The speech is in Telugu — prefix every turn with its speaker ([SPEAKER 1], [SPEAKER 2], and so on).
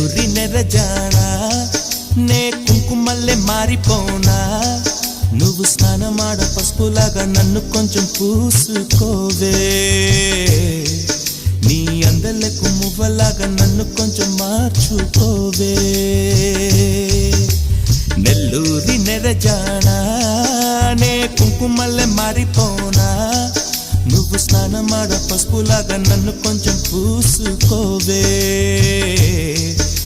[SPEAKER 1] నెల్లూరి నెరజానా నే కుంకుమల్లె మారిపోనా నువ్వు స్నానమాడ పసుపులాగా నన్ను కొంచెం పూసుకోవే నీ అందలకు మువ్వలాగా నన్ను కొంచెం మార్చుకోవే నెల్లూరి నెరజానా నే కుంకుమల్లె మారిపోనా నువ్వు స్నానమాడ పసుపులాగా నన్ను కొంచెం పూసుకోవే